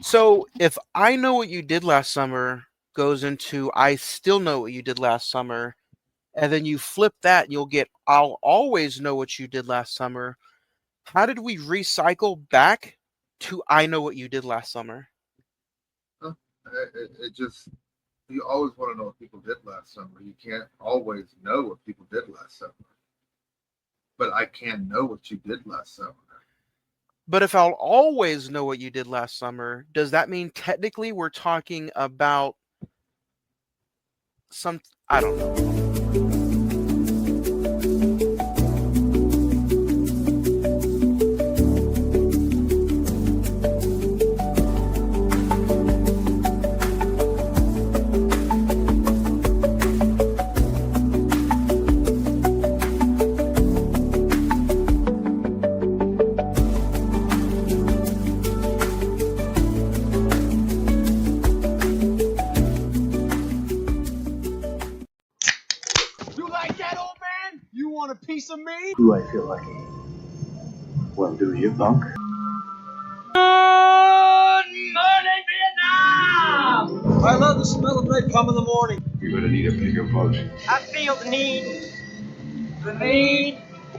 So if I know what you did last summer goes into I still know what you did last summer, and then you flip that and you'll get I'll always know what you did last summer. How did we recycle back to I know what you did last summer? Huh? It just you always want to know what people did last summer. You can't always know what people did last summer, but I can know what you did last summer. But if I'll always know what you did last summer, does that mean technically we're talking about some I don't know. You like that, old man? You want a piece of me? Do I feel lucky? Well, do you, punk? Good morning, Vietnam! I love the smell of napalm in the morning. You're gonna need a bigger boat. I feel the need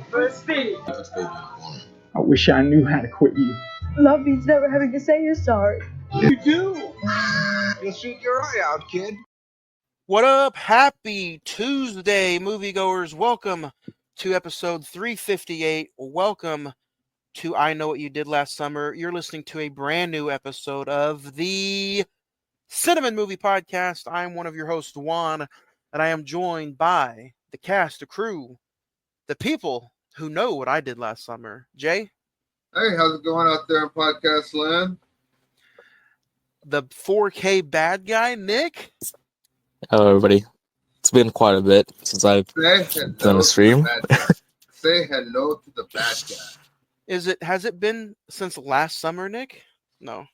for speed. I wish I knew how to quit you. Love means never having to say you're sorry. You do. You'll shoot your eye out, kid. What up? Happy Tuesday, moviegoers. Welcome to episode 358. Welcome to I Know What You Did Last Summer. You're listening to a brand new episode of the Cine-Men Movie Podcast. I'm one of your hosts, Juan, and I am joined by the cast, the crew, the people who know what I did last summer. Jay, Hey, how's it going out there in podcast land? the 4K bad guy, Nick, Hello, everybody. It's been quite a bit since I've Say hello done a to stream. the bad guy. Say hello to the bad guy. has it been since last summer, Nick? No.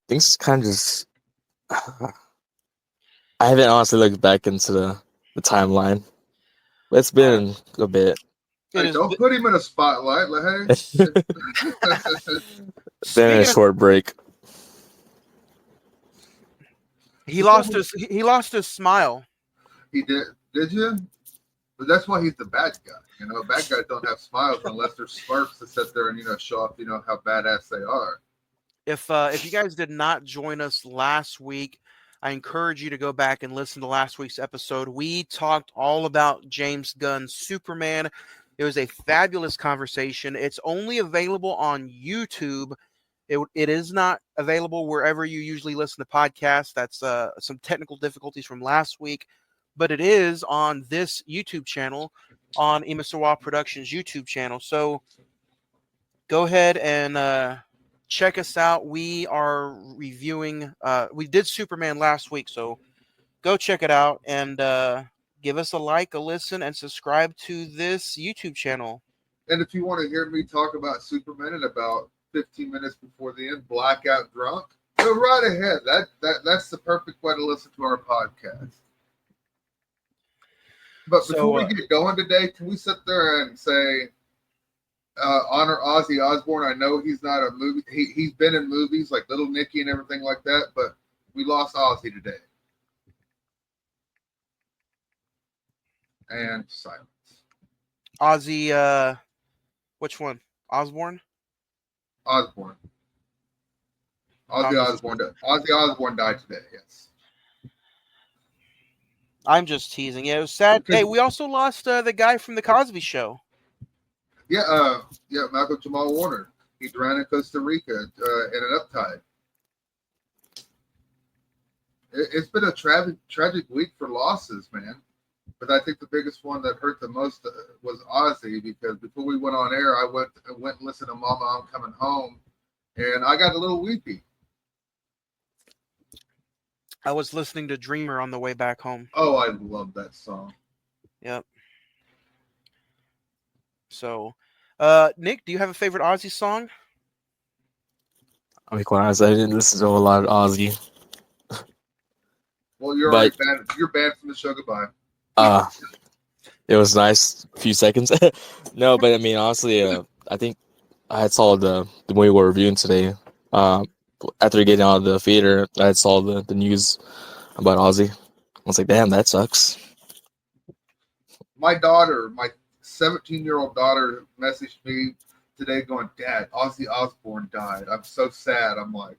Things kind of just. I haven't honestly looked back into the timeline, but it's been a bit. Hey, don't put him in a spotlight. Like, hey. Been a short break. He lost his smile. He did. Did you? But that's why he's the bad guy. You know, bad guys don't have smiles unless they're Smurfs to sit there and show off how badass they are. If you guys did not join us last week, I encourage you to go back and listen to last week's episode. We talked all about James Gunn's Superman. It was a fabulous conversation. It's only available on YouTube. It is not available wherever you usually listen to podcasts. That's some technical difficulties from last week, but it is on this YouTube channel, on Imisawa Productions YouTube channel. So go ahead and check us out. We are reviewing. We did Superman last week, so go check it out and give us a like, a listen, and subscribe to this YouTube channel. And if you want to hear me talk about Superman in about 15 minutes before the end, blackout drunk, go right ahead. That's the perfect way to listen to our podcast. But before we get going today, can we sit there and say, honor Ozzy Osbourne? I know he's not a movie. He's been in movies like Little Nicky and everything like that, but we lost Ozzy today. And silence. Ozzy, which one? Osbourne? Osbourne. Ozzy Osbourne died today, yes. I'm just teasing. Yeah, it was sad. Hey, we also lost the guy from The Cosby Show. Yeah, Malcolm Jamal Warner. He drowned in Costa Rica in an uptide. It's been a tragic week for losses, man. But I think the biggest one that hurt the most was Ozzy, because before we went on air, I went and listened to Mama, I'm Coming Home, and I got a little weepy. I was listening to Dreamer on the way back home. Oh, I love that song. Yep. So, Nick, do you have a favorite Ozzy song? I'll be quite honest, I didn't listen to a lot of Ozzy. Well, you're already banned. You're banned from the show. Goodbye. It was nice. A few seconds. No, but I mean, honestly, I think I saw the movie we're reviewing today. After getting out of the theater, I saw the news about Ozzy. I was like, damn, that sucks. My daughter, my 17-year-old daughter, messaged me today going, "Dad, Ozzy Osbourne died. I'm so sad." I'm like,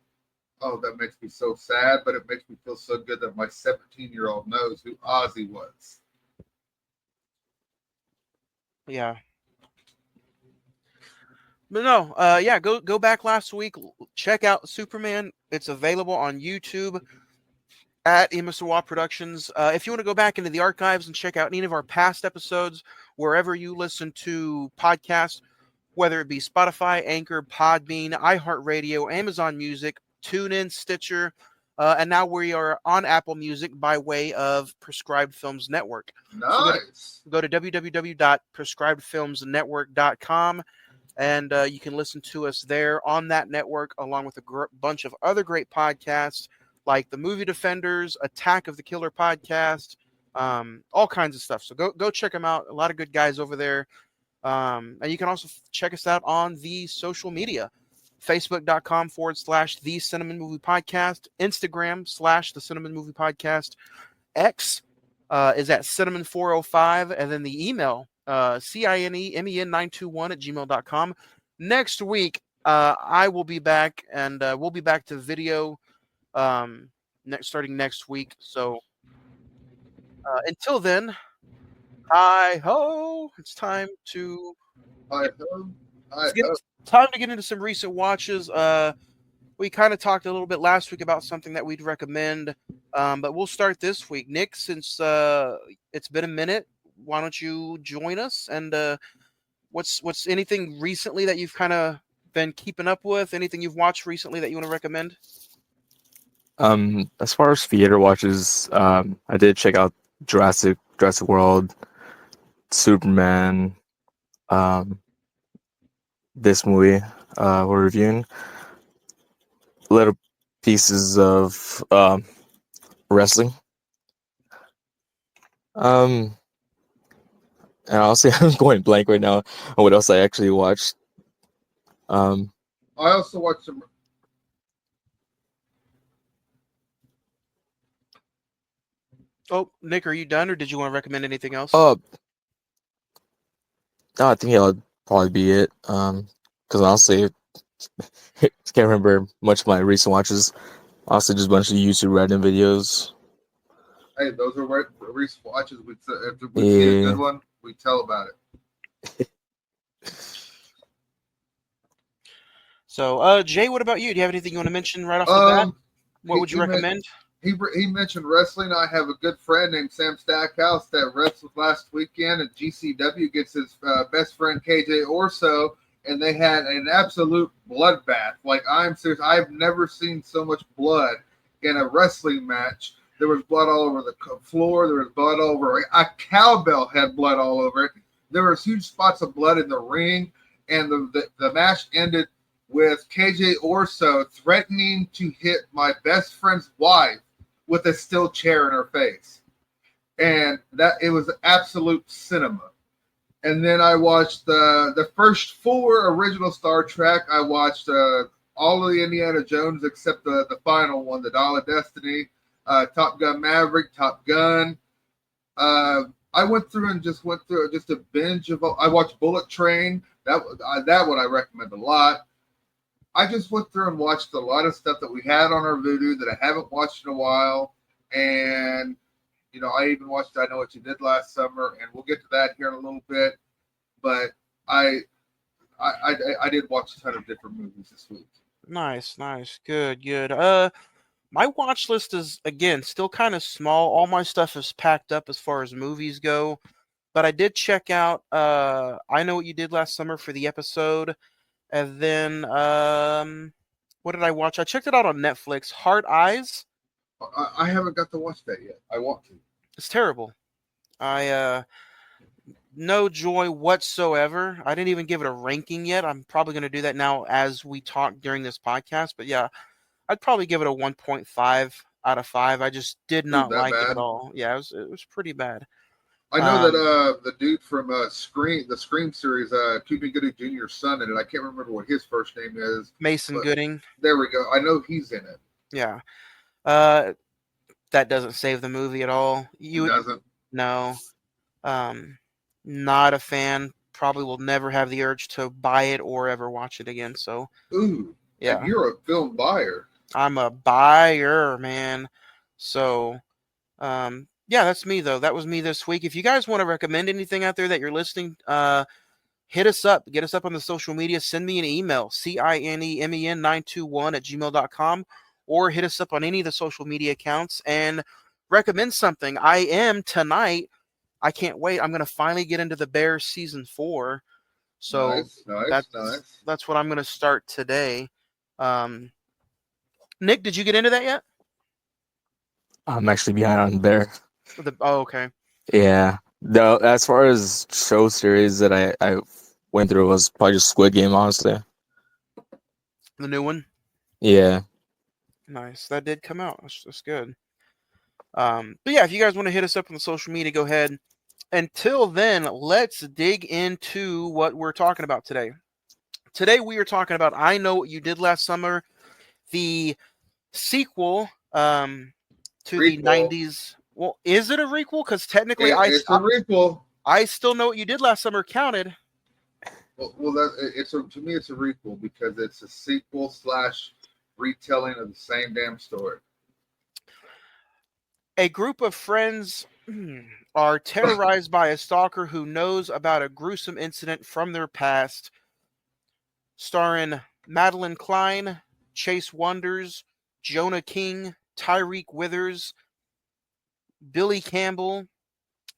"Oh, that makes me so sad, but it makes me feel so good that my 17-year-old knows who Ozzy was." Yeah. But no, yeah, go back last week, check out Superman. It's available on YouTube at Emisawa Productions. If you want to go back into the archives and check out any of our past episodes, wherever you listen to podcasts, whether it be Spotify, Anchor, Podbean, iHeartRadio, Amazon Music, TuneIn, Stitcher, and now we are on Apple Music by way of Prescribed Films Network. So Nice. go to www.prescribedfilmsnetwork.com, and you can listen to us there on that network, along with a bunch of other great podcasts like the Movie Defenders, Attack of the Killer podcast, all kinds of stuff. So go check them out. A lot of good guys over there. And you can also check us out on the social media. Facebook.com/The Cine-Men Movie Podcast. Instagram / The Cine-Men Movie Podcast. X is at Cine-Men405. And then the email, CINEMEN921 @gmail.com. Next week, I will be back, and we'll be back to video starting next week. So until then, hi ho! It's time to I hope. time to get into some recent watches. We kind of talked a little bit last week about something that we'd recommend, but we'll start this week. Nick, since it's been a minute, why don't you join us? And what's anything recently that you've kind of been keeping up with? Anything you've watched recently that you want to recommend? As far as theater watches, I did check out Jurassic World, Superman, this movie we're reviewing, little pieces of wrestling. And honestly, I'm going blank right now on what else I actually watched. I also watched some. Oh, Nick, are you done, or did you want to recommend anything else? No, I think that'll probably be it. Because honestly, can't remember much of my recent watches. Honestly, just a bunch of YouTube random videos. Hey, those are recent watches. If we see a good one, we tell about it. So, Jay, what about you? Do you have anything you want to mention right off the bat? What would you recommend? He mentioned wrestling. I have a good friend named Sam Stackhouse that wrestled last weekend at GCW against his best friend KJ Orso, and they had an absolute bloodbath. Like, I'm serious. I've never seen so much blood in a wrestling match. There was blood all over the floor. There was blood all over. A cowbell had blood all over it. There was huge spots of blood in the ring, and the match ended with KJ Orso threatening to hit my best friend's wife with a steel chair in her face. And that it was absolute cinema. And then I watched the first 4 original Star Trek. I watched all of the Indiana Jones except the final one, the Dial of Destiny, Top Gun Maverick, Top Gun. I went through just a binge of. I watched Bullet Train. That one I recommend a lot. I just went through and watched a lot of stuff that we had on our Vudu that I haven't watched in a while. And, I even watched I Know What You Did Last Summer, and we'll get to that here in a little bit. But I did watch a ton of different movies this week. Nice. Good. My watch list is, again, still kind of small. All my stuff is packed up as far as movies go. But I did check out I Know What You Did Last Summer for the episode. And then, what did I watch? I checked it out on Netflix. Hard Eyes. I haven't got to watch that yet. I want to. It's terrible. No joy whatsoever. I didn't even give it a ranking yet. I'm probably going to do that now as we talk during this podcast. But yeah, I'd probably give it a 1.5 out of 5. I just did not like it at all. Yeah, it was pretty bad. I know that the dude from the Scream series, Cuba Gooding Jr.'s son in it. I can't remember what his first name is. Mason But Gooding. there we go. I know he's in it. Yeah. That doesn't save the movie at all. He doesn't. No. Not a fan. Probably will never have the urge to buy it or ever watch it again. So, Ooh. yeah. And you're a film buyer. I'm a buyer, man. So, yeah, that's me though. That was me this week. If you guys want to recommend anything out there that you're listening, hit us up. Get us up on the social media. Send me an email, cinemen921@gmail.com, or hit us up on any of the social media accounts and recommend something. I am tonight. I can't wait. I'm going to finally get into the Bears season 4. So Nice. that's what I'm going to start today. Nick, did you get into that yet? I'm actually behind on Bear. Okay. Yeah. No, as far as show series that I went through was probably just Squid Game, honestly. The new one? Yeah. Nice. That did come out. That's good. But yeah, if you guys want to hit us up on the social media, go ahead. Until then, let's dig into what we're talking about today. Today we are talking about I Know What You Did Last Summer, the sequel to the 90s. Well, is it a requel? Because technically, it's a requel. I Still Know What You Did Last Summer counted. Well, to me, it's a requel because it's a sequel / retelling of the same damn story. A group of friends are terrorized by a stalker who knows about a gruesome incident from their past. Starring Madeline Klein, Chase Wonders, Jonah King, Tyreek Withers, Billy Campbell,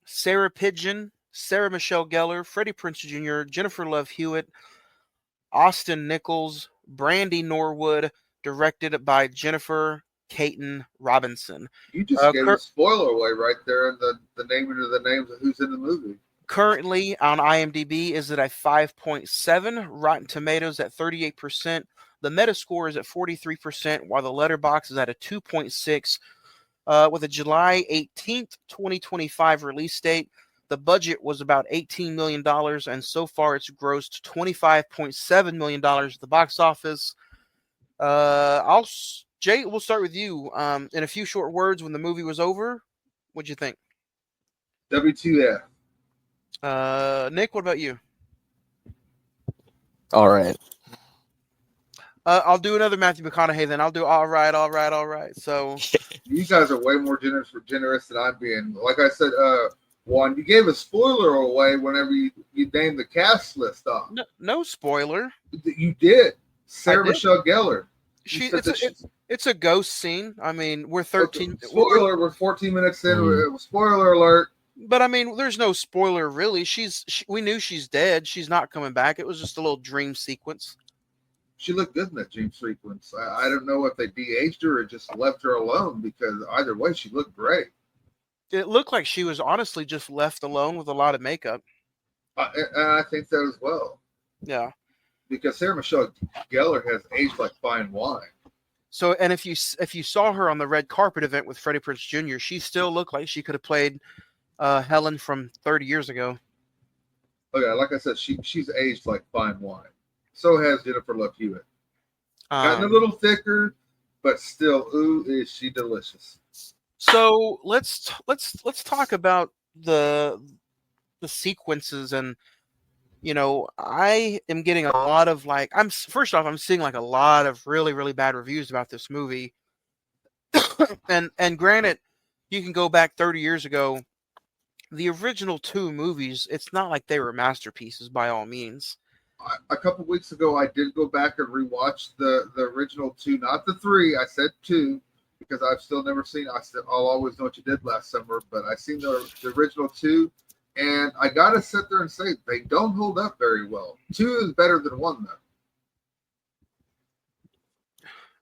Sarah Pidgeon, Sarah Michelle Gellar, Freddie Prinze Jr., Jennifer Love Hewitt, Austin Nichols, Brandy Norwood, directed by Jennifer Caton Robinson. You just gave a spoiler away right there in the naming of the names of who's in the movie. Currently on IMDb is at a 5.7, Rotten Tomatoes at 38%, the Metascore is at 43%, while the Letterboxd is at a 2.6, with a July 18th, 2025 release date. The budget was about $18 million, and so far it's grossed $25.7 million at the box office. Jay, we'll start with you. In a few short words, when the movie was over, what'd you think? W2F. Nick, what about you? All right. I'll do another Matthew McConaughey then. I'll do all right. So you guys are way more generous than I'm being. Like I said, Juan, you gave a spoiler away whenever you named the cast list off. No spoiler. You did. Sarah Michelle Gellar. It's a ghost scene. I mean, we're 13. Okay. Spoiler. We're 14 minutes in. Spoiler alert. But I mean, there's no spoiler really. We knew she's dead. She's not coming back. It was just a little dream sequence. She looked good in that dream sequence. I don't know if they de-aged her or just left her alone, because either way, she looked great. It looked like she was honestly just left alone with a lot of makeup. And I think that as well. Yeah. Because Sarah Michelle Gellar has aged like fine wine. So, and if you saw her on the red carpet event with Freddie Prinze Jr., she still looked like she could have played Helen from 30 years ago. Okay, like I said, she's aged like fine wine. So has Jennifer Love Hewitt. Gotten a little thicker, but still, ooh, is she delicious. So let's talk about the sequences. And I am getting a lot of I'm seeing like a lot of really, really bad reviews about this movie. and granted, you can go back 30 years ago. The original 2 movies, it's not like they were masterpieces by all means. A couple weeks ago, I did go back and rewatch the original 2, not the 3. I said 2 because I've still never seen. I'll always know what you did last summer, but I seen the original 2, and I gotta sit there and say they don't hold up very well. 2 is better than 1 though.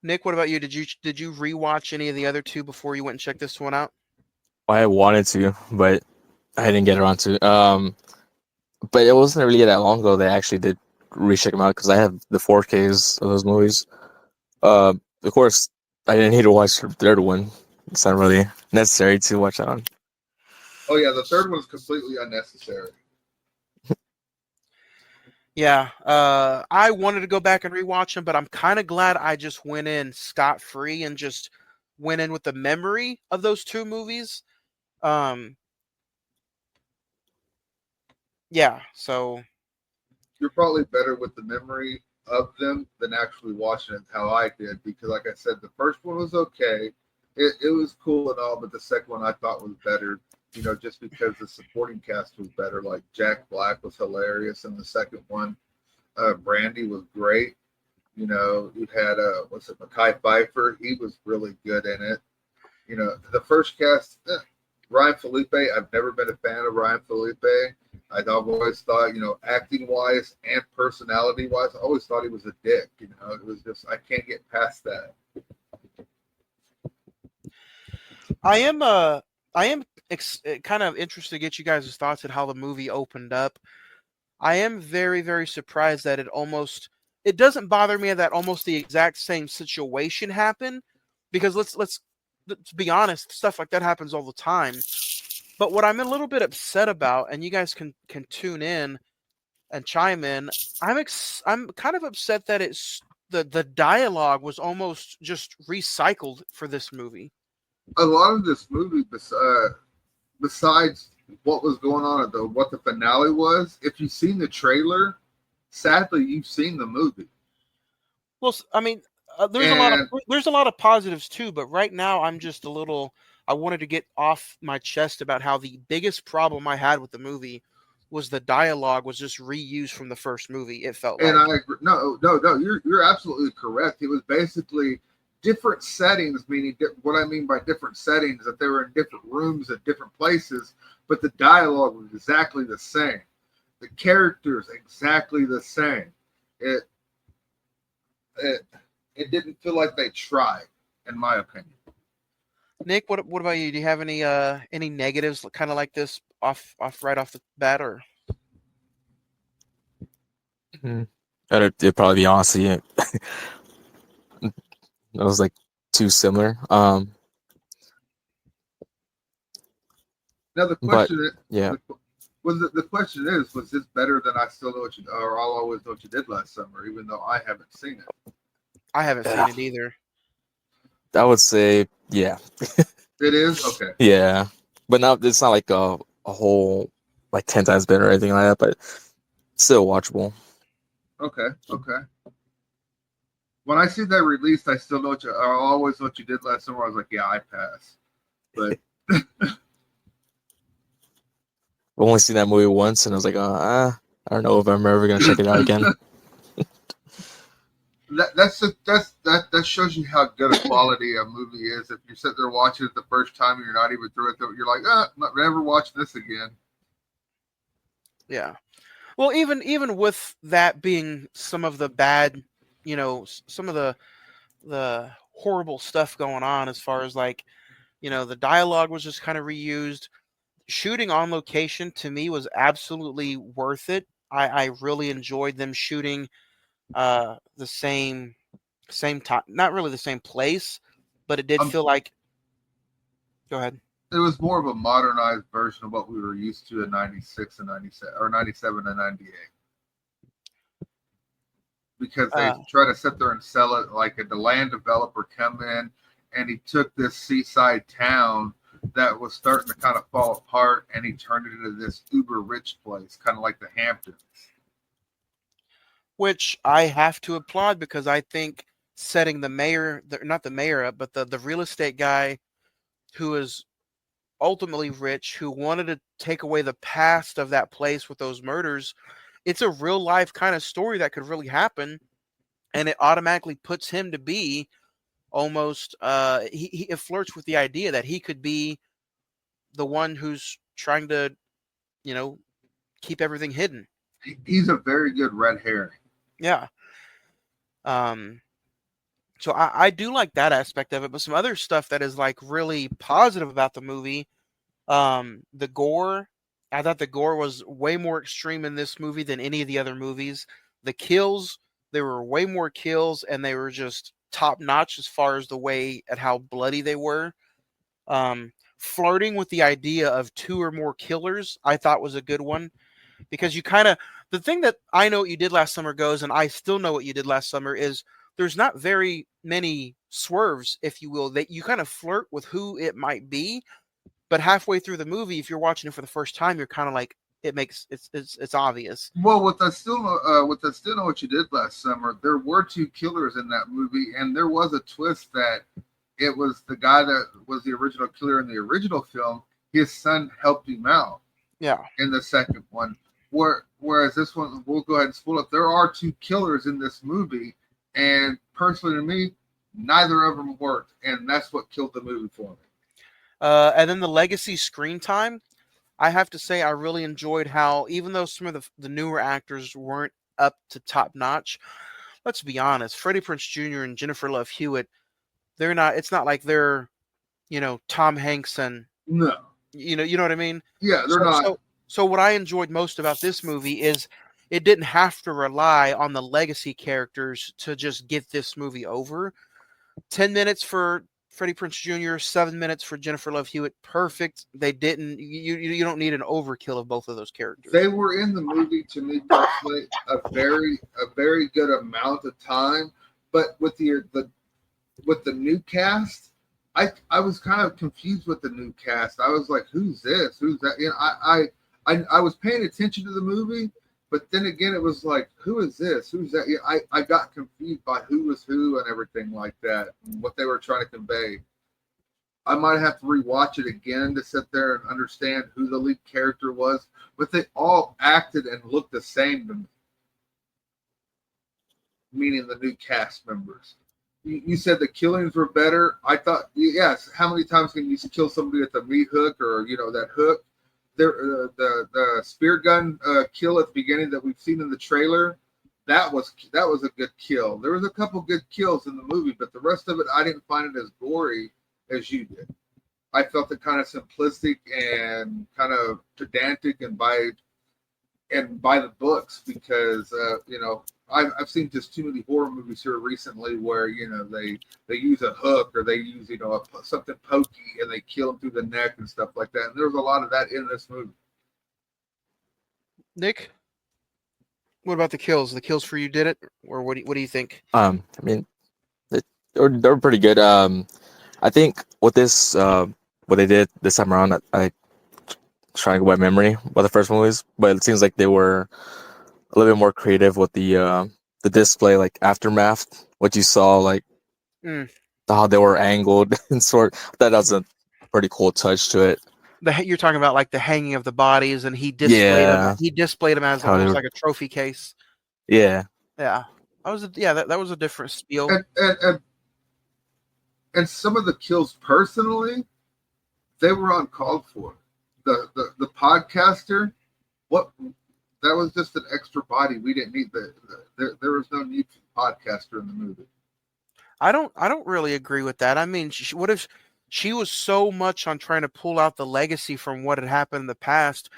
Nick, what about you? Did you rewatch any of the other 2 before you went and checked this one out? I wanted to, but I didn't get around to. But it wasn't really that long ago they actually did recheck them out, because I have the 4Ks of those movies. Of course, I didn't need to watch the third one. It's not really necessary to watch that on. Oh yeah, the third one's completely unnecessary. Yeah, I wanted to go back and rewatch them, but I'm kind of glad I just went in scot free and just went in with the memory of those two movies. Um, yeah, so You're probably better with the memory of them than actually watching it how I did, because like I said, the first one was okay. It was cool and all, but the second one I thought was better, just because the supporting cast was better. Like Jack Black was hilarious in the second one. Brandy was great. You had what's it, Mekhi Phifer? He was really good in it. The first cast, Ryan Felipe. I've never been a fan of Ryan Felipe. I've always thought, acting wise and personality wise, I always thought he was a dick. It was just I can't get past that. I am kind of interested to get you guys' thoughts on how the movie opened up. I am very, very surprised that it doesn't bother me that almost the exact same situation happened, because let's be honest, stuff like that happens all the time. But what I'm a little bit upset about, and you guys can tune in and chime in, I'm kind of upset that the dialogue was almost just recycled for this movie. A lot of this movie, besides what was going on at what the finale was, if you've seen the trailer, sadly you've seen the movie. Well, I mean, And there's a lot of positives too, but right now I'm just a little. I wanted to get off my chest about how the biggest problem I had with the movie was the dialogue was just reused from the first movie. It felt and like. I agree. No, you're absolutely correct. It was basically different settings, meaning what I mean by different settings, that they were in different rooms at different places, but the dialogue was exactly the same. The characters exactly the same. It it it didn't feel like they tried, in my opinion. Nick, what about you? Do you have any negatives kind of like this right off the bat, or? It'd probably be honestly, it was like too similar. Now the But question is, yeah, the question is, was this better than I Still Know What You or I'll Always Know What You Did Last Summer, even though I haven't seen it? I haven't seen it either. I would say yeah, It is okay. yeah, but now it's not like a whole like 10 times better or anything like that, but still watchable. Okay. When I see that released, I Still Know What You or I'll Always Know What You Did Last Summer, I was like, yeah, I pass. But I've only seen that movie once, and I was like, I don't know if I'm ever gonna check it out again. that shows you how good a quality a movie is. If you sit there watching it the first time and you're not even through it, you're like, I'm not never watching this again. Yeah. Well, even with that being some of the bad, some of the horrible stuff going on as far as like, the dialogue was just kind of reused. Shooting on location to me was absolutely worth it. I really enjoyed them shooting the same time, not really the same place, but it did feel like. Go ahead. It was more of a modernized version of what we were used to in '96 and '97, or '97 and '98. Because they try to sit there and sell it like the land developer come in and he took this seaside town that was starting to kind of fall apart and he turned it into this uber rich place, kind of like the Hamptons. Which I have to applaud, because I think setting the mayor, not the mayor up, but the real estate guy who is ultimately rich, who wanted to take away the past of that place with those murders, it's a real life kind of story that could really happen. And it automatically puts him to be almost, it flirts with the idea that he could be the one who's trying to, you know, keep everything hidden. He's a very good red herring. Yeah. So I do like that aspect of it, but some other stuff that is like really positive about the movie, the gore. I thought the gore was way more extreme in this movie than any of the other movies. The kills, there were way more kills, and they were just top notch as far as the way at how bloody they were. flirting with the idea of 2 or more killers, I thought was a good one, because you kind of, the thing that I Know What You Did Last Summer goes, and I Still Know What You Did Last Summer, is there's not very many swerves, if you will, that you kind of flirt with who it might be, but halfway through the movie, if you're watching it for the first time, you're kind of like, it's obvious. Well, with I still know what you did last summer. There were 2 killers in that movie, and there was a twist that it was the guy that was the original killer in the original film. His son helped him out Yeah. in the second one. Whereas this one, we'll go ahead and spoil it. There are 2 killers in this movie, and personally to me, neither of them worked, and that's what killed the movie for me. And then the legacy screen time, I have to say I really enjoyed how, even though some of the newer actors weren't up to top notch, let's be honest, Freddie Prinze Jr. and Jennifer Love Hewitt, they're not. It's not like they're, Tom Hanks and No. you know what I mean. Yeah, they're So, not. so what I enjoyed most about this movie is it didn't have to rely on the legacy characters to just get this movie over. 10 minutes for Freddie Prinze Jr., 7 minutes for Jennifer Love Hewitt. Perfect. They didn't. You don't need an overkill of both of those characters. They were in the movie, to me personally, a very good amount of time. But with the new cast, I was kind of confused with the new cast. I was like, who's this? Who's that? I was paying attention to the movie, but then again, it was like, who is this? Who's that? I got confused by who was who and everything like that, and what they were trying to convey. I might have to rewatch it again to sit there and understand who the lead character was, but they all acted and looked the same to me, meaning the new cast members. You said the killings were better. I thought, yes. How many times can you kill somebody with a meat hook or that hook? There, the spear gun kill at the beginning that we've seen in the trailer, that was a good kill. There was a couple good kills in the movie, but the rest of it I didn't find it as gory as you did. I felt it kind of simplistic and kind of pedantic and by the books, because I've seen just too many horror movies here recently where they use a hook or they use something pokey and they kill them through the neck and stuff like that. And there was a lot of that in this movie. Nick, what about the kills? The kills for you did it, or what do you think? I mean, they're pretty good. I think with this, what they did this time around, I trying to go by memory what the first one was, but it seems like they were a little bit more creative with the display, like aftermath. What you saw, like how they were angled and that was a pretty cool touch to it. You're talking about like the hanging of the bodies, and he displayed them. He displayed them as almost like a trophy case. Yeah. Yeah. That was a different spiel. And some of the kills, personally, they were uncalled for. The podcaster, that was just an extra body. We didn't need there was no need for the podcaster in the movie. I don't really agree with that. I mean, what if she was so much on trying to pull out the legacy from what had happened in the past?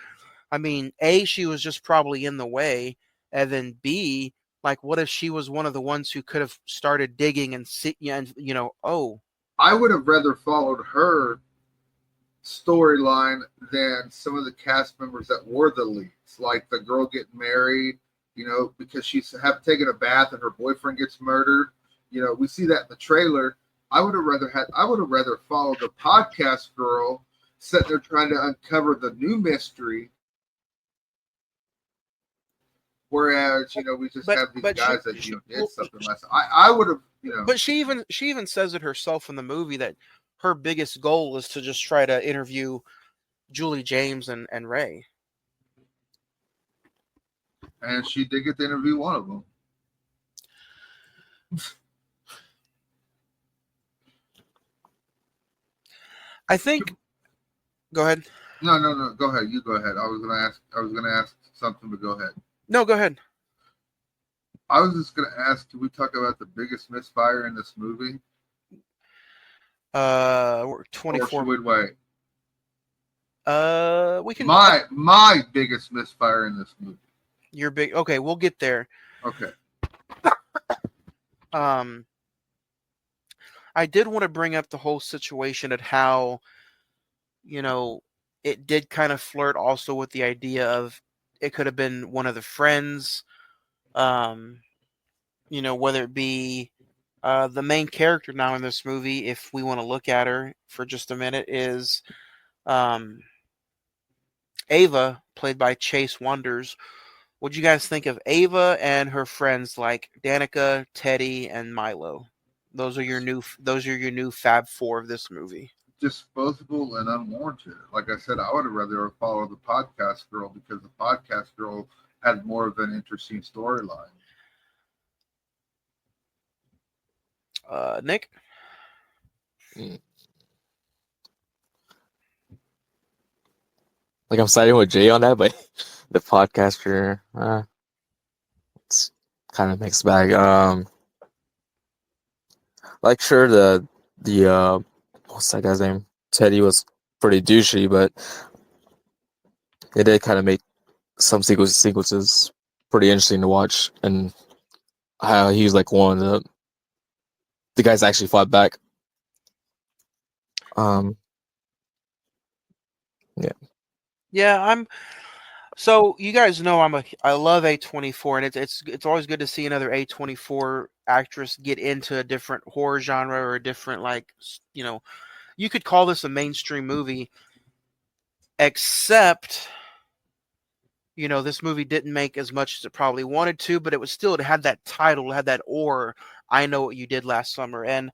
I mean, A, she was just probably in the way, and then B, like, what if she was one of the ones who could have started digging and I would have rather followed her storyline than some of the cast members that were the leads, like the girl getting married, because she's taken a bath and her boyfriend gets murdered. We see that in the trailer. I would have rather followed the podcast girl sitting there trying to uncover the new mystery. Whereas, we just have these guys that did something less. I would have, But she even says it herself in the movie that her biggest goal is to just try to interview Julie James and Ray. And she did get to interview one of them. I think. Go ahead. No. Go ahead. You go ahead. I was gonna ask something, but go ahead. No, go ahead. I was just gonna ask, can we talk about the biggest misfire in this movie? We're 24. Or should we wait? We can. My biggest misfire in this movie. Your big. Okay, we'll get there. Okay. I did want to bring up the whole situation at how it did kind of flirt also with the idea of it could have been one of the friends, um, whether it be the main character now in this movie, if we want to look at her for just a minute, is um, Ava, played by Chase Wonders. What do you guys think of Ava and her friends like Danica, Teddy, and Milo? Those are your new Fab Four of this movie. Disposable and unwarranted. Like I said, I would have rather followed the podcast girl because the podcast girl had more of an interesting storyline. Nick? Like I'm siding with Jay on that, but the podcaster, it's kind of mixed bag. Like sure the what's that guy's name? Teddy was pretty douchey, but it did kind of make some sequences pretty interesting to watch, and how he was like one of the guys actually fought back. Yeah. Yeah, so you guys know I love A24, and it's always good to see another A24 actress get into a different horror genre or a different, like, you could call this a mainstream movie, except this movie didn't make as much as it probably wanted to, but it had that title, it had that I Know What You Did Last Summer. And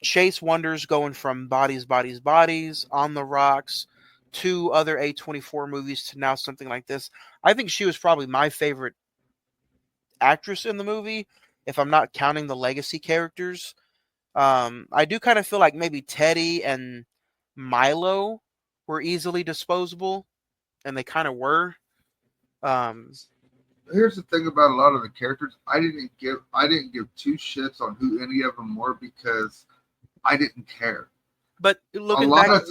Chase Wonders going from Bodies, Bodies, Bodies, On the Rocks, to other A24 movies to now something like this. I think she was probably my favorite actress in the movie, if I'm not counting the legacy characters. I do kind of feel like maybe Teddy and Milo were easily disposable, and they kind of were. Here's the thing about a lot of the characters. I didn't give two shits on who any of them were because I didn't care. But a lot of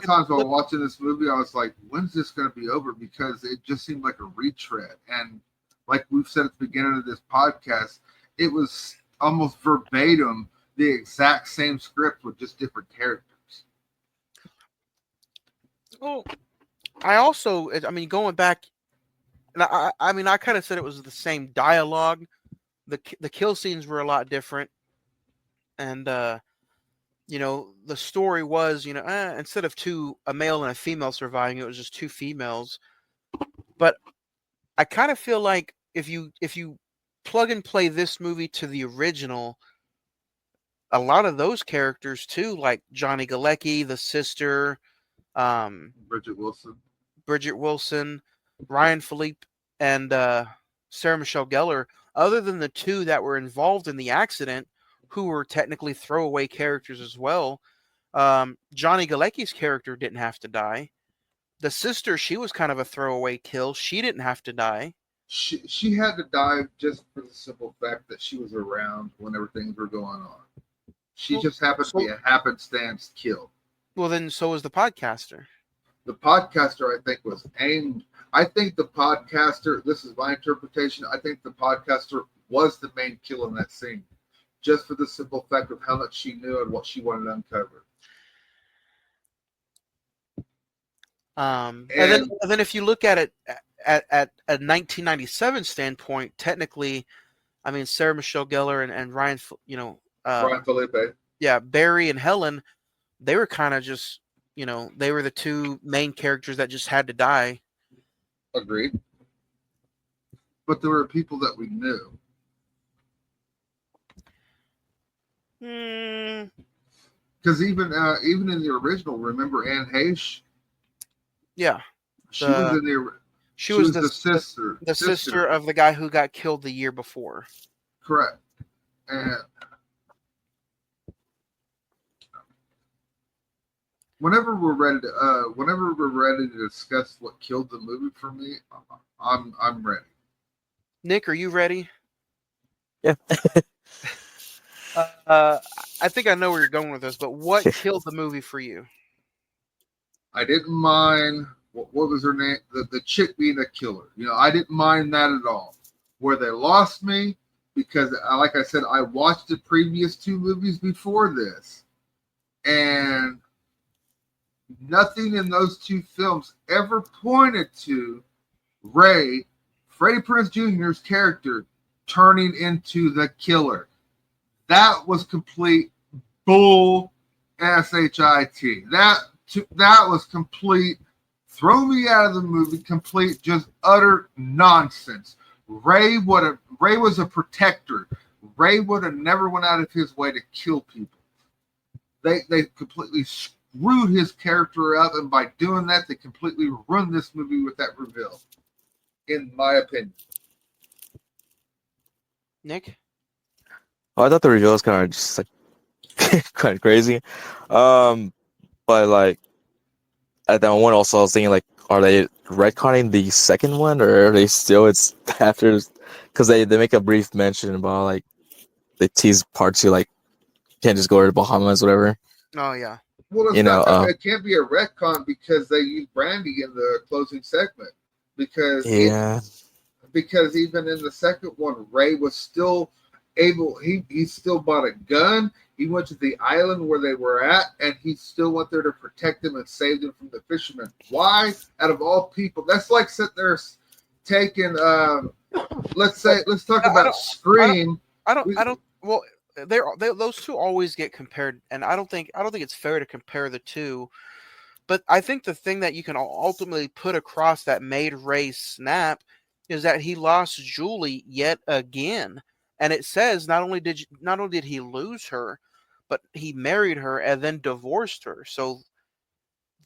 times while watching this movie, I was like, when's this going to be over? Because it just seemed like a retread. And like we've said at the beginning of this podcast, it was almost verbatim the exact same script with just different characters. Well, going back, and I kind of said it was the same dialogue. The kill scenes were a lot different. And, the story was, instead of a male and a female surviving, it was just two females. But I kind of feel like if you plug and play this movie to the original, a lot of those characters too, like Johnny Galecki, the sister, Bridget Wilson, Ryan Philippe, and Sarah Michelle Gellar, other than the two that were involved in the accident, who were technically throwaway characters as well. Johnny Galecki's character didn't have to die. The sister, she was kind of a throwaway kill. She didn't have to die. She had to die just for the simple fact that she was around whenever things were going on. She just happened to be a happenstance kill. Well, then so was the podcaster. The podcaster, I think, was aimed. I think the podcaster, this is my interpretation, I think the podcaster was the main kill in that scene, just for the simple fact of how much she knew and what she wanted to uncover. And then if you look at it at a 1997 standpoint, technically, I mean, Sarah Michelle Gellar and Ryan, Ryan Felipe. Yeah, Barry and Helen, they were kind of just, they were the two main characters that just had to die. Agreed. But there were people that we knew. Because even in the original, remember Anne Heche? Yeah, she was in the. She was the sister. The sister of the guy who got killed the year before. Correct. And whenever we're ready to discuss what killed the movie for me, I'm ready. Nick, are you ready? Yeah. I think I know where you're going with this, but what killed the movie for you? I didn't mind what was her name, the chick being a killer. I didn't mind that at all. Where they lost me, because like I said, I watched the previous two movies before this, and Nothing in those two films ever pointed to Ray, Freddie Prinze Jr.'s character, turning into the killer. That was complete bull shit. That was complete. Throw me out of the movie. Complete, just utter nonsense. Ray was a protector. Ray would have never went out of his way to kill people. They completely screwed his character up, and by doing that, they completely ruined this movie with that reveal. In my opinion. Nick? Oh, I thought the reveal was kind of just like kind of crazy. But like at that one, also I was thinking like, are they retconning the second one, or are they still it's after? Because they make a brief mention about like they tease part two, like can't just go to the Bahamas, whatever. Oh yeah. Well, it can't be a retcon because they used Brandy in the closing segment. Because even in the second one, Ray was still able. He still bought a gun. He went to the island where they were at, and he still went there to protect them and save them from the fishermen. Why, out of all people? That's like sitting there taking. Let's talk about Scream. Well, those two always get compared, and I don't think it's fair to compare the two. But I think the thing that you can ultimately put across that made Ray snap is that he lost Julie yet again, and it says not only did he lose her, but he married her and then divorced her. So,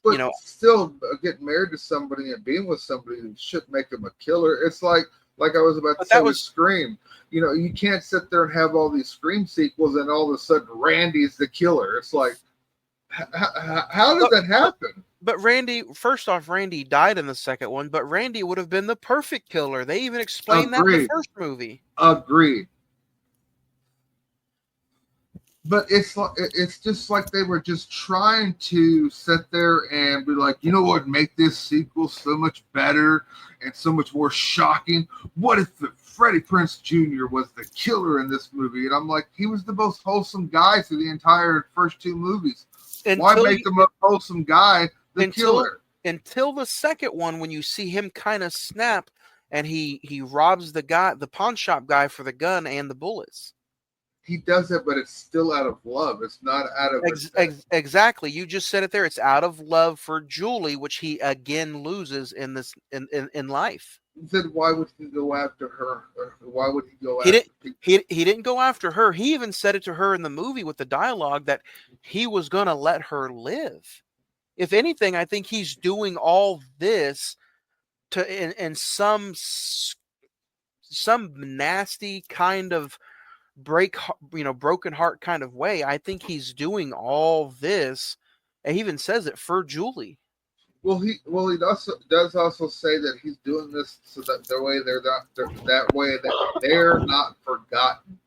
but still getting married to somebody and being with somebody should make him a killer. It's like I was about to say with Scream. You can't sit there and have all these Scream sequels and all of a sudden Randy's the killer. It's like, how did that happen? But first off, Randy died in the second one, but Randy would have been the perfect killer. They even explained that in the first movie. Agreed. But it's just like they were just trying to sit there and be like, you know what would make this sequel so much better and so much more shocking? What if Freddie Prinze Jr. was the killer in this movie? And I'm like, he was the most wholesome guy through the entire first two movies. Why make the most wholesome guy the killer? Until the second one, when you see him kind of snap and he robs the pawn shop guy for the gun and the bullets. He does it, but it's still out of love. It's not out of exactly. You just said it there. It's out of love for Julie, which he again loses in life. Then why would he go after her? Why would he go after people? He didn't go after her. He even said it to her in the movie with the dialogue that he was going to let her live. If anything, I think he's doing all this in some nasty kind of broken heart kind of way. I think he's doing all this, and he even says it for Julie. Well, he does also say that he's doing this so that they're not forgotten.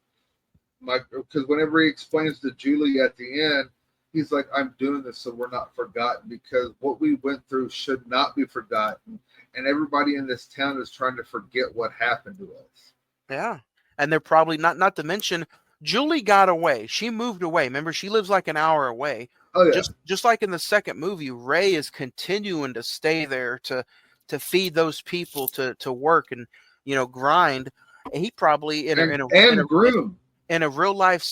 Because whenever he explains to Julie at the end, he's like, "I'm doing this so we're not forgotten because what we went through should not be forgotten, and everybody in this town is trying to forget what happened to us." Yeah. And they're probably not to mention Julie got away. She moved away. Remember, she lives like an hour away. Oh yeah. Just like in the second movie, Ray is continuing to stay there to feed those people, to work and grind. And he probably in a real life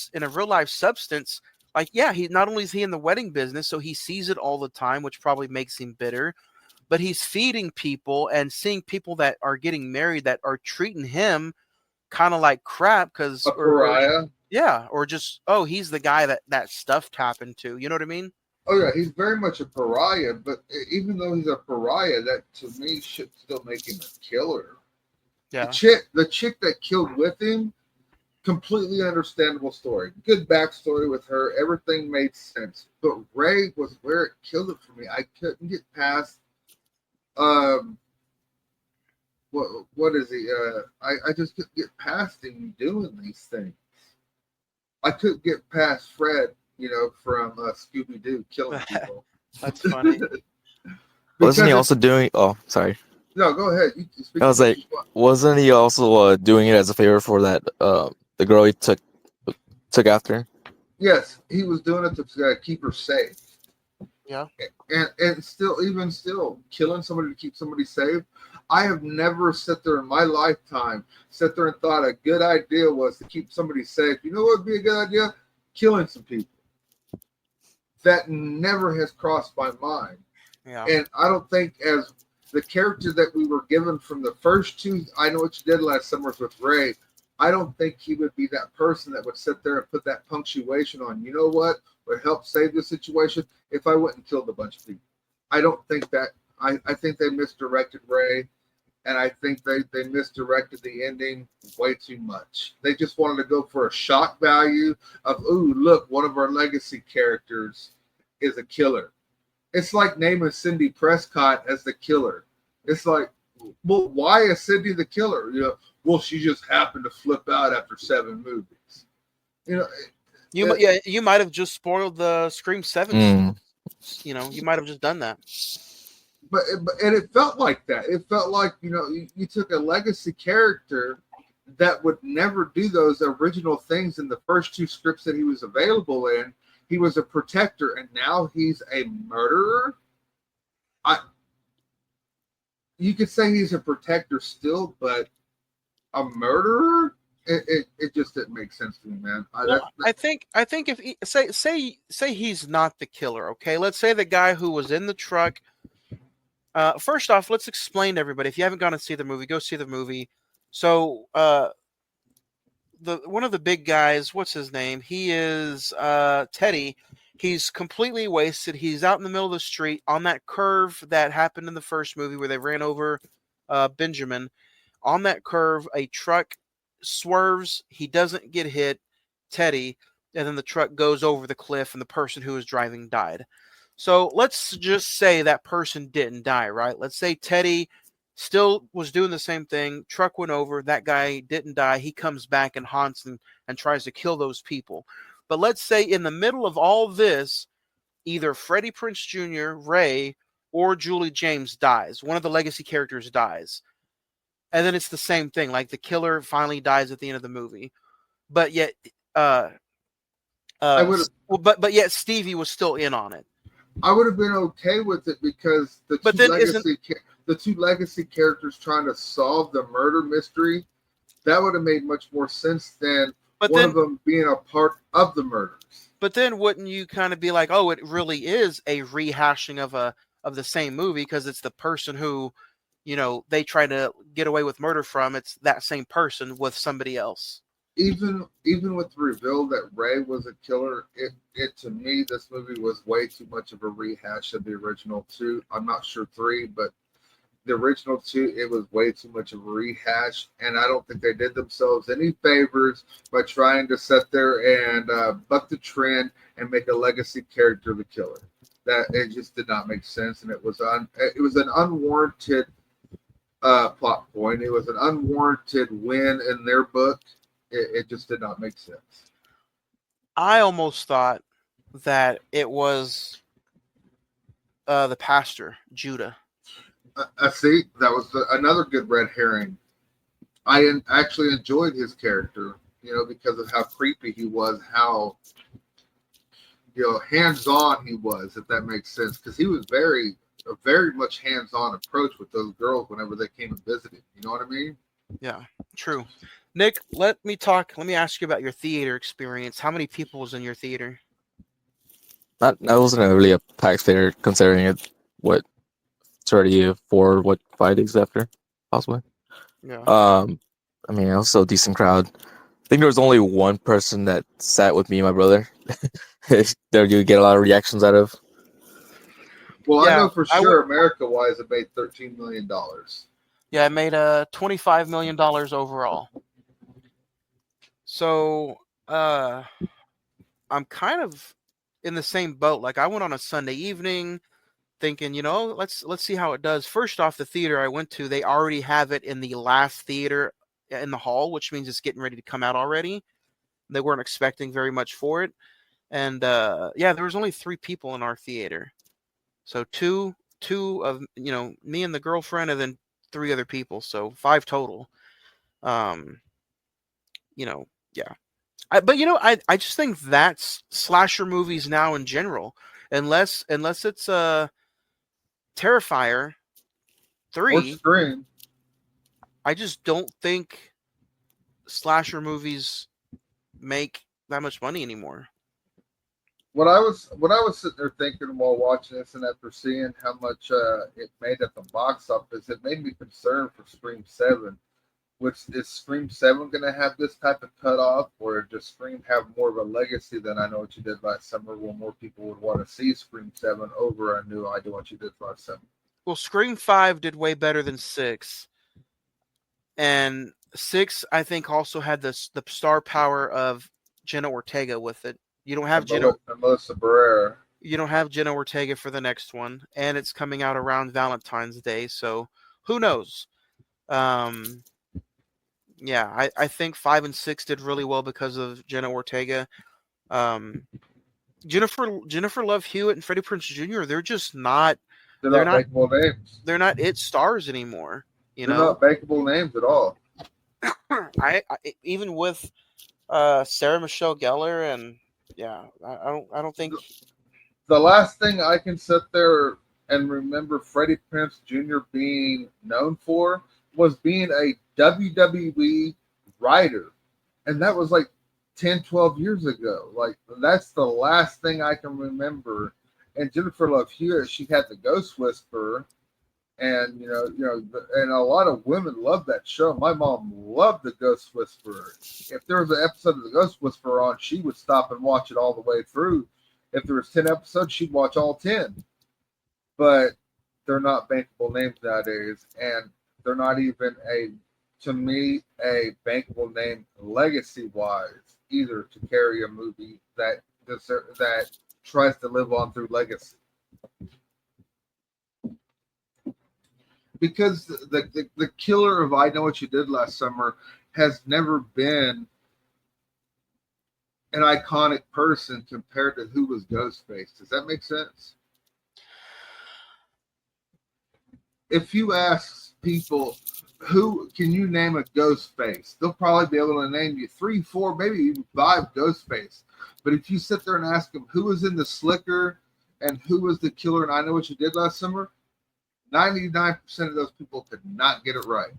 substance. Like, yeah, he not only is he in the wedding business, so he sees it all the time, which probably makes him bitter. But he's feeding people and seeing people that are getting married that are treating him kind of like crap because a pariah. Or just he's the guy that stuff happened to. You know what I mean? Oh yeah, he's very much a pariah. But even though he's a pariah, that to me should still make him a killer. Yeah. The chick that killed with him, completely understandable story. Good backstory with her. Everything made sense. But Ray was where it killed it for me. I couldn't get past. What is he? I just couldn't get past him doing these things. I couldn't get past Fred, from Scooby Doo killing people. That's funny. Wasn't he also doing? Oh, sorry. No, go ahead. I was like, wasn't he also doing it as a favor for that the girl he took after? Yes, he was doing it to keep her safe. Yeah. And still, even still, killing somebody to keep somebody safe. I have never sat there in my lifetime sat there and thought a good idea was to keep somebody safe. You know what would be a good idea? Killing some people. That never has crossed my mind. Yeah. And I don't think as the character that we were given from the first two, I Know What You Did Last Summer with Ray, I don't think he would be that person that would sit there and put that punctuation on, you know what, would help save the situation if I went and killed a bunch of people. I don't think that. I think they misdirected Ray, and I think they misdirected the ending way too much. They just wanted to go for a shock value of, ooh, look, one of our legacy characters is a killer. It's like naming Cindy Prescott as the killer. It's like, well, why is Cindy the killer? You know, well, she just happened to flip out after 7 movies. You know, You might have just spoiled the Scream 7. Mm. You know, you might have just done that. but and it felt like that. It felt like, you know, you took a legacy character that would never do those original things in the first 2 scripts that he was available in. He was a protector, and now he's a murderer. You could say he's a protector still, but a murderer? It just didn't make sense to me, man. I think if say he's not the killer, okay? Let's say the guy who was in the truck. First off, let's explain to everybody. If you haven't gone to see the movie, go see the movie. So, the one of the big guys, what's his name? He is Teddy. He's completely wasted. He's out in the middle of the street on that curve that happened in the first movie where they ran over Benjamin. On that curve, a truck swerves. He doesn't get hit, Teddy, and then the truck goes over the cliff, and the person who was driving died. So let's just say that person didn't die, right? Let's say Teddy still was doing the same thing. Truck went over. That guy didn't die. He comes back and haunts and tries to kill those people. But let's say in the middle of all this, either Freddie Prinze Jr., Ray, or Julie James dies. One of the legacy characters dies. And then it's the same thing. Like the killer finally dies at the end of the movie. But yet, but yet Stevie was still in on it. I would have been okay with it because the two legacy characters trying to solve the murder mystery, that would have made much more sense than of them being a part of the murders. But then wouldn't you kind of be like, oh, it really is a rehashing of the same movie because it's the person who, you know, they try to get away with murder from. It's that same person with somebody else. Even with the reveal that Ray was a killer, it to me, this movie was way too much of a rehash of the original 2. I'm not sure 3, but the original 2, it was way too much of a rehash, and I don't think they did themselves any favors by trying to sit there and buck the trend and make a legacy character the killer. That it just did not make sense, and it was an unwarranted plot point. It was an unwarranted win in their book. It just did not make sense. I almost thought that it was the pastor, Judah. See, that was another good red herring. I actually enjoyed his character, you know, because of how creepy he was, how, you know, hands-on he was, if that makes sense. Because he was a very much hands-on approach with those girls whenever they came and visited. You know what I mean? Yeah, true. Nick, let me ask you about your theater experience. How many people was in your theater? That wasn't really a packed theater, considering it. It's already 5 days after, possibly. Yeah. I mean, it was still a decent crowd. I think there was only one person that sat with me and my brother. There you get a lot of reactions out of. Well, yeah, I know for sure, America-wise, it made $13 million. Yeah, it made $25 million overall. So, I'm kind of in the same boat. Like, I went on a Sunday evening thinking, you know, let's see how it does. First off, the theater I went to, they already have it in the last theater in the hall, which means it's getting ready to come out already. They weren't expecting very much for it. And, yeah, there was only 3 people in our theater. So two of, you know, me and the girlfriend, and then 3 other people. So 5 total. You know, yeah. But, you know, I just think that's slasher movies now in general. unless it's Terrifier Or 3. Scream. I just don't think slasher movies make that much money anymore. What I was sitting there thinking while watching this, and after seeing how much it made at the box office, it made me concerned for Scream 7. Which is Scream 7 going to have this type of cutoff, or does Scream have more of a legacy than I Know What You Did Last Summer, where more people would want to see Scream 7 over a new I Know What You Did Last Summer? Well, Scream 5 did way better than 6. And 6, I think, also had the star power of Jenna Ortega with it. You don't have Jenna. And Melissa Barrera. You don't have Jenna Ortega for the next one, and it's coming out around Valentine's Day, so who knows? Yeah, I think 5 and 6 did really well because of Jenna Ortega. Jennifer Love Hewitt and Freddie Prinze Jr. They're just not. They're not bankable names. They're not it stars anymore. They're not bankable names at all. I even with Sarah Michelle Gellar and I don't think the last thing I can sit there and remember Freddie Prinze Jr. being known for was being a WWE writer. And that was like 10, 12 years ago. Like, that's the last thing I can remember. And Jennifer Love Hewitt, she had the Ghost Whisperer. And, and a lot of women loved that show. My mom loved the Ghost Whisperer. If there was an episode of the Ghost Whisperer on, she would stop and watch it all the way through. If there was 10 episodes, she'd watch all 10. But they're not bankable names nowadays. And they're not even to me, a bankable name legacy-wise either to carry a movie that tries to live on through legacy. Because the killer of I Know What You Did Last Summer has never been an iconic person compared to who was Ghostface. Does that make sense? If you ask people, who can you name a Ghostface? They'll probably be able to name you 3, 4, maybe even 5 Ghostface. But if you sit there and ask them who was in the Slicker and who was the killer and I Know What You Did Last Summer, 99% of those people could not get it right.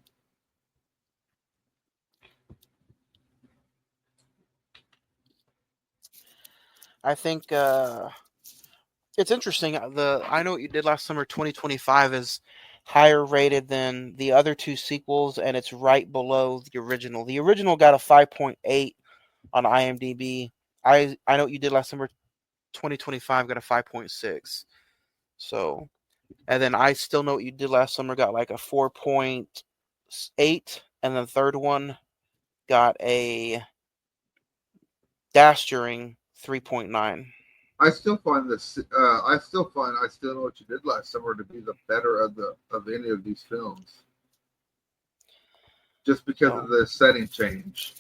I think it's interesting. The I Know What You Did Last Summer 2025 is higher rated than the other 2 sequels, and it's right below the original. The original got a 5.8 on IMDb. I Know What You Did Last Summer 2025 got a 5.6. So, and then I Still Know What You Did Last Summer got like a 4.8, and the third one got a Dastering 3.9. I still find this. I still Know What You Did Last Summer to be the better of any of these films, just because of the setting change.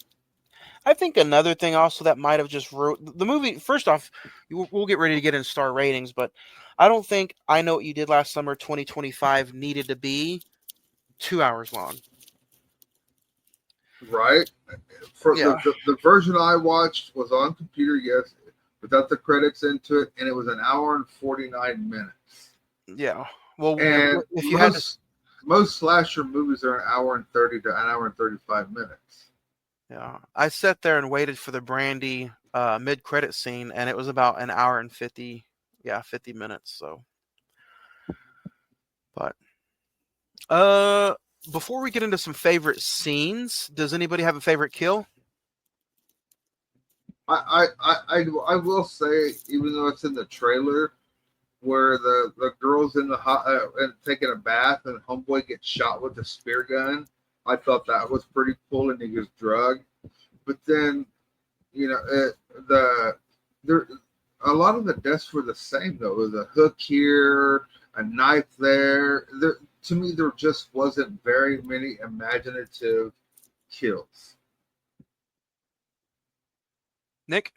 I think another thing also that might have just ruined the movie. First off, we'll get ready to get in star ratings, but I don't think I Know What You Did Last Summer 2025 needed to be 2 hours long. Right. The version I watched was on computer, yes, without the credits into it, and it was an hour and 49 minutes. Yeah. Well, and if you most slasher movies are an hour and 30 to an hour and 35 minutes. Yeah. I sat there and waited for the Brandy mid-credit scene, and it was about an hour and 50 minutes. So, but before we get into some favorite scenes, does anybody have a favorite kill? I will say, even though it's in the trailer, where the girl's in the hot and taking a bath and homeboy gets shot with a spear gun, I thought that was pretty cool and he was drugged. But then, a lot of the deaths were the same though. With a hook here, a knife there. To me, there just wasn't very many imaginative kills. Nick,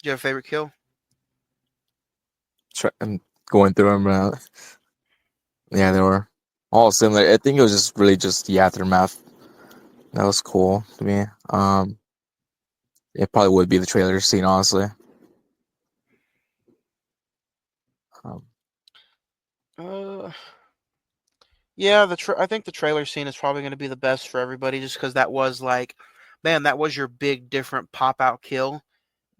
do you have a favorite kill? I'm going through them now. Yeah, they were all similar. I think it was just really just the aftermath. That was cool to me. It probably would be the trailer scene, honestly. Uh, yeah, I think the trailer scene is probably going to be the best for everybody, just because that was like, man, that was your big different pop out kill.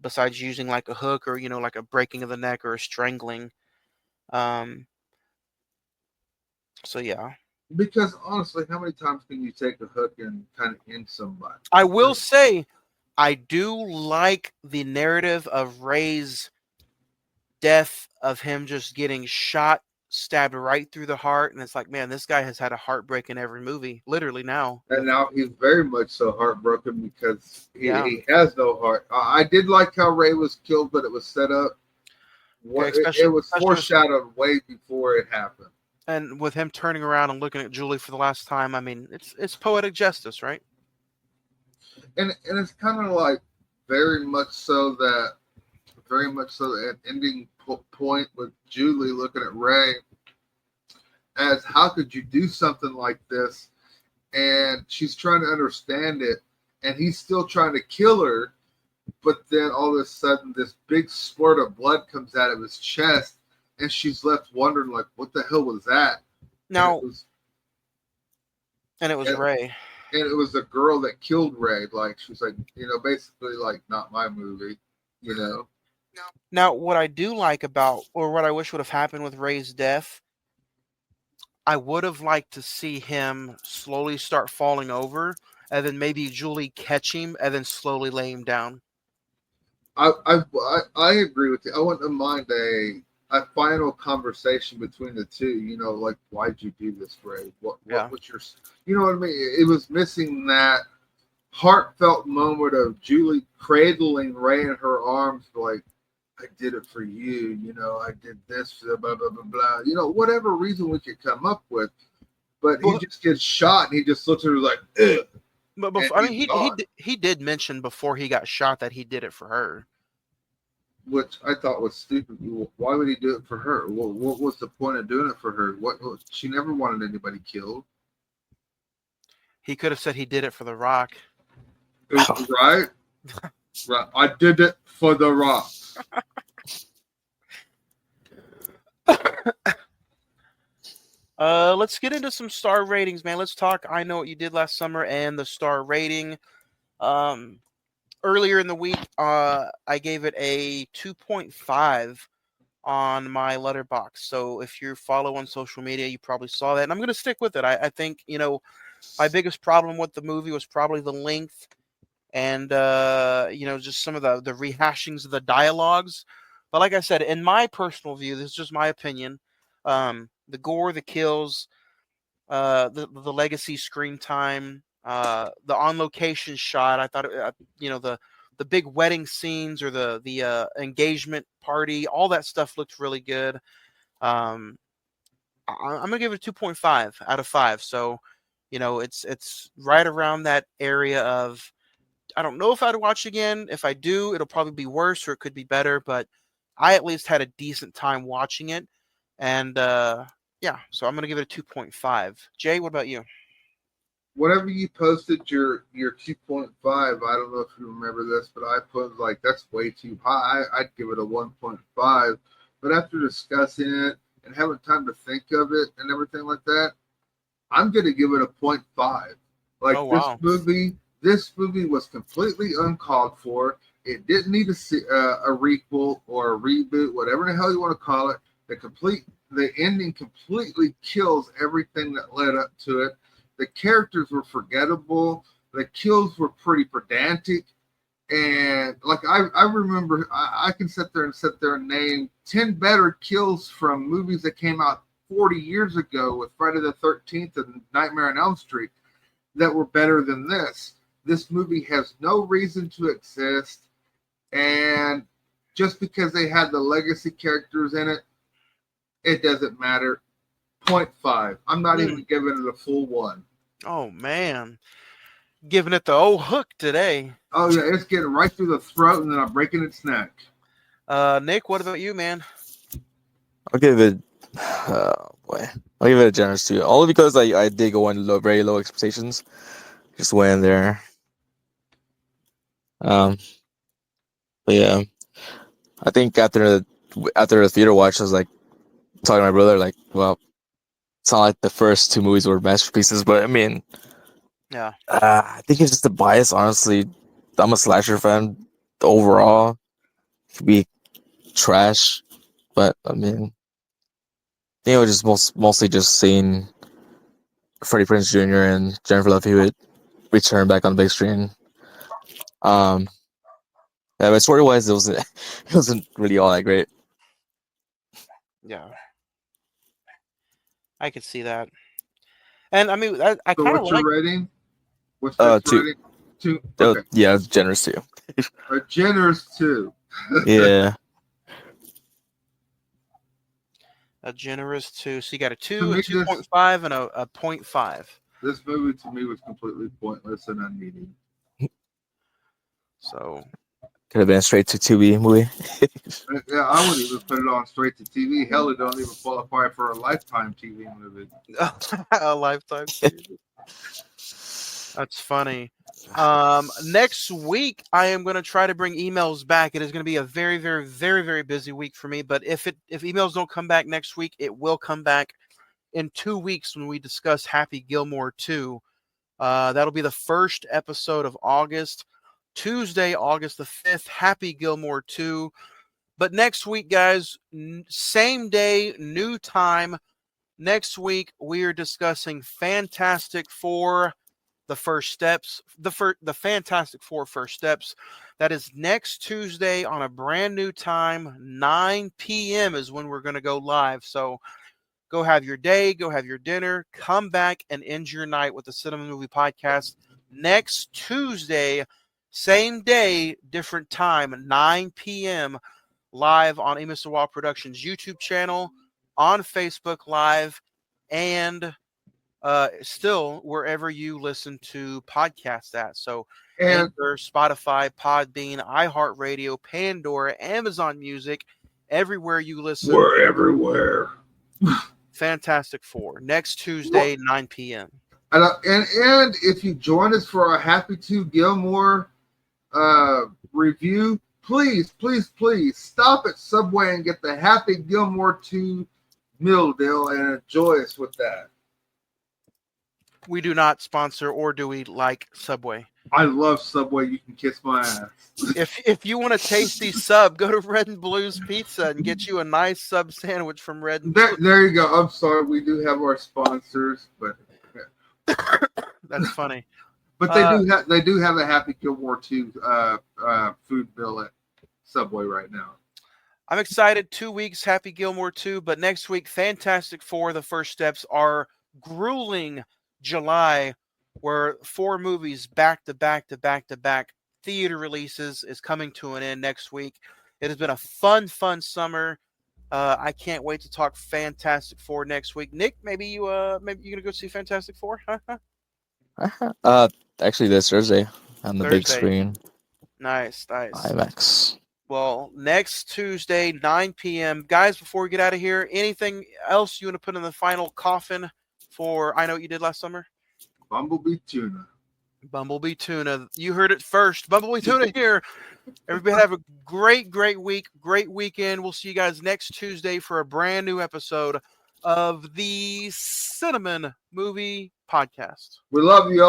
Besides using like a hook or like a breaking of the neck or a strangling. Um, so yeah, Because honestly, how many times can you take a hook and kind of end somebody? I will say I do like the narrative of Ray's death, of him just getting shot, stabbed right through the heart, and it's like, man, this guy has had a heartbreak in every movie, literally now. And now he's very much so heartbroken because Yeah, he has no heart. I did like how Ray was killed, but it was set up. okay, It especially, was especially foreshadowed way before it happened. and with him turning around and looking at Julie for the last time. I mean, it's poetic justice, right? And it's kind of like very much so that ending point with Julie looking at Ray as how could you do something like this, and she's trying to understand it, and he's still trying to kill her, but then all of a sudden this big squirt of blood comes out of his chest, and she's left wondering like, what the hell was that? And Now, and it was and, Ray. and it was the girl that killed Ray. Like she was like, basically like, not my movie, you know. Now, what I do like about, or what I wish would have happened with Ray's death, I would have liked to see him slowly start falling over, and then maybe Julie catch him, and then slowly lay him down. I agree with you. I wouldn't mind a final conversation between the two. Like, why'd you do this, Ray? Yeah. What's your, you know what I mean? It was missing that heartfelt moment of Julie cradling Ray in her arms, like, I did it for you. I did this for blah blah blah blah. Whatever reason we could come up with, but he just gets shot and he just looks at her like, ugh. But before, I mean, he did mention before he got shot that he did it for her, which I thought was stupid. Why would he do it for her? What was the point of doing it for her? She never wanted anybody killed. He could have said he did it for The Rock. Right? Right. I did it for The Rock. Let's get into some star ratings, man. Let's talk I Know What You Did Last Summer and the star rating. Earlier in the week, I gave it a 2.5 on my letterbox. So if you follow on social media, you probably saw that. And I'm going to stick with it. I think, my biggest problem with the movie was probably the length and, just some of the rehashings of the dialogues. But like I said, in my personal view, this is just my opinion. The gore, the kills, the legacy screen time, the on location shot. I thought, the big wedding scenes or the engagement party, all that stuff looked really good. I'm gonna give it a 2.5 out of 5. So, it's right around that area of. I don't know if I'd watch again. If I do, it'll probably be worse or it could be better. But I at least had a decent time watching it, and yeah, so I'm gonna give it a 2.5. Jay, what about you? Whenever you posted your 2.5, I don't know if you remember this, but I put like, that's way too high. I'd give it a 1.5. But after discussing it and having time to think of it and everything like that, I'm going to give it a 0.5. Like, Oh wow. This movie was completely uncalled for. It didn't need a requel or a reboot, whatever the hell you want to call it. The ending completely kills everything that led up to it. The characters were forgettable. The kills were pretty pedantic. And like I remember, I can sit there and name 10 better kills from movies that came out 40 years ago with Friday the 13th and Nightmare on Elm Street that were better than this. This movie has no reason to exist. And just because they had the legacy characters in it, it doesn't matter. 0.5. I'm not even giving it a full 1. Oh man, giving it the old hook today. Oh yeah, it's getting right through the throat, and then I'm breaking its neck. Nick, what about you, man? I'll give it, I'll give it a generous 2. Only because I did go in very low expectations. Just went in there. But yeah, I think after the theater watch, I was like, talking to my brother, like, well, it's not like the first two movies were masterpieces, but I mean, Yeah. I think it's just a bias, honestly. I'm a slasher fan. Overall, it could be trash, but I mean, just mostly just seeing Freddie Prinze Jr. and Jennifer Love Hewitt return back on the big screen. Yeah, but story wise, it wasn't really all that great. Yeah. I could see that. And I mean, I So kind of what's your like. rating? What's this 2. rating? 2. Okay. Yeah, generous too. A generous 2. Yeah. A generous 2. So you got a To 2, a me, 2.5, and a 0.5. this movie to me was completely pointless and unneeded. So Could have been a straight to Tubi movie. Yeah, I would even put it on straight to TV. Hell, it don't even qualify for a Lifetime TV movie. a Lifetime TV. That's funny. Next week I am going to try to bring emails back. It is going to be a very, very, very, very busy week for me. But if emails don't come back next week, it will come back in 2 weeks when we discuss Happy Gilmore 2. That'll be the first episode of August, Tuesday, August the 5th. Happy Gilmore 2. But next week, guys, same day, new time. Next week we are discussing Fantastic Four. The first steps, the Fantastic Four first steps. That is next Tuesday on a brand new time. 9 p.m. is when we're going to go live. So go have your day, go have your dinner, come back and end your night with the Cinema Movie Podcast next Tuesday, same day, different time, 9 p.m. live on Amos Wall Productions YouTube channel, on Facebook Live, and still wherever you listen to podcasts at. So And Anchor, Spotify, Podbean, iHeartRadio, Pandora, Amazon Music, everywhere you listen. we're everywhere. Fantastic Four next Tuesday, 9 p.m. And if you join us for our Happy 2 Gilmore review, please stop at Subway and get the Happy Gilmore 2 meal deal and enjoy us with that. We do not sponsor, or do we like Subway? I love Subway. You can kiss my ass. If you want a tasty sub, go to Red and Blues Pizza and get you a nice sub sandwich from Red and Blues. There you go. I'm sorry, we do have our sponsors, but That's funny. But they do have a Happy Gilmore 2 food bill at Subway right now. I'm excited. 2 weeks, Happy Gilmore 2, but next week, Fantastic Four, the first steps, are grueling July, where 4 movies back to back to back to back theater releases is coming to an end next week. It has been a fun summer. I can't wait to talk Fantastic Four next week. Nick, maybe you're gonna go see Fantastic Four? Actually, this Thursday on the big Thursday. screen. Nice. IMAX. Well, next Tuesday, 9 p.m. Guys, before we get out of here, anything else you want to put in the final coffin for I Know What You Did Last Summer? Bumblebee Tuna. Bumblebee Tuna. You heard it first. Bumblebee Tuna here. Everybody have a great week, great weekend. We'll see you guys next Tuesday for a brand new episode of the Cine-Men Movie Podcast. We love you all.